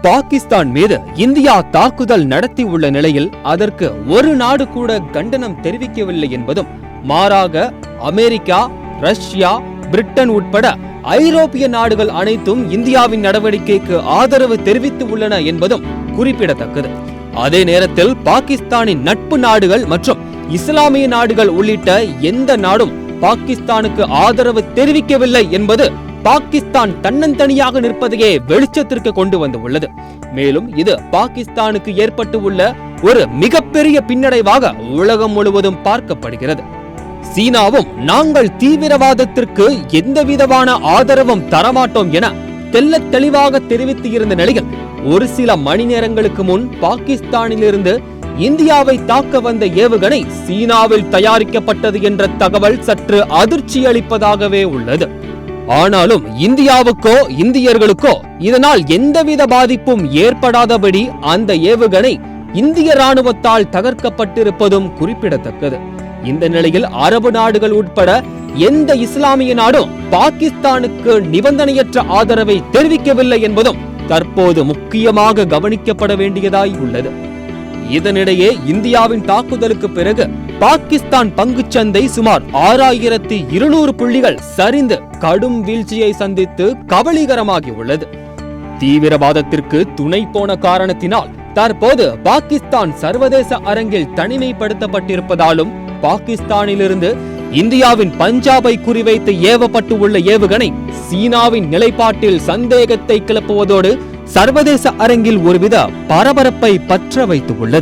பாகிஸ்தான் மீது இந்தியா தாக்குதல் நடத்தி உள்ள நிலையில் அதற்கு ஒரு நாடு கூட கண்டனம் தெரிவிக்கவில்லை என்பதும், மாறாக அமெரிக்கா, ரஷ்யா, பிரிட்டன் உட்பட ஐரோப்பிய நாடுகள் அனைத்தும் இந்தியாவின் நடவடிக்கைக்கு ஆதரவு தெரிவித்து உள்ளன என்பதும் குறிப்பிடத்தக்கது. அதே நேரத்தில் பாகிஸ்தானின் நட்பு நாடுகள் மற்றும் இஸ்லாமிய நாடுகள் உள்ளிட்ட எந்த நாடும் பாகிஸ்தானுக்கு ஆதரவு தெரிவிக்கவில்லை என்பது பாகிஸ்தான் தன்னந்தனியாக நிற்பதையே வெளிச்சத்திற்கு கொண்டு வந்துள்ளது. மேலும் இது பாகிஸ்தானுக்கு ஏற்பட்டு உள்ள ஒரு மிகப்பெரிய பின்னடைவாக உலகம் முழுவதும் பார்க்கப்படுகிறது. சீனாவும் நாங்கள் தீவிரவாதத்திற்கு எந்தவிதமான ஆதரவும் தரமாட்டோம் என தெள்ளத் தெளிவாக தெரிவித்து இருந்த நிலையில் ஒரு சில மணி நேரங்களுக்கு முன் பாகிஸ்தானிலிருந்து இந்தியாவை தாக்க வந்த ஏவுகணை சீனாவில் தயாரிக்கப்பட்டது என்ற தகவல் சற்று அதிர்ச்சி அளிப்பதாகவே உள்ளது. ஆனாலும் இந்தியாவுக்கோ இந்தியர்களுக்கோ இதனால் எந்தவித பாதிப்பும் ஏற்படாதபடி அந்த ஏவுகணை இந்திய ராணுவத்தால் தகர்க்கப்பட்டிருப்பதும் குறிப்பிடத்தக்கது. இந்த நிலையில் அரபு நாடுகள் உட்பட எந்த இஸ்லாமிய நாடும் பாகிஸ்தானுக்கு நிபந்தனையற்ற ஆதரவை தெரிவிக்கவில்லை என்பதும் தற்போது முக்கியமாக கவனிக்கப்பட வேண்டியதாய் உள்ளது. இதனிடையே இந்தியாவின் தாக்குதலுக்கு பிறகு பாகிஸ்தான் பங்குச்சந்தை சுமார் 6200 புள்ளிகள் சரிந்து கடும் வீழ்ச்சியை சந்தித்து கவலைகரமாகி உள்ளது. தீவிரவாதத்திற்கு துணை போன காரணத்தினால் தற்போது பாகிஸ்தான் சர்வதேச அரங்கில் தனிமைப்படுத்தப்பட்டிருப்பதாலும் பாகிஸ்தானிலிருந்து இந்தியாவின் பஞ்சாபை குறிவைத்து ஏவப்பட்டு உள்ள ஏவுகணை சீனாவின் நிலைப்பாட்டில் சந்தேகத்தை கிளப்புவதோடு சர்வதேச அரங்கில் ஒருவித பரபரப்பை பற்ற வைத்து உள்ளது.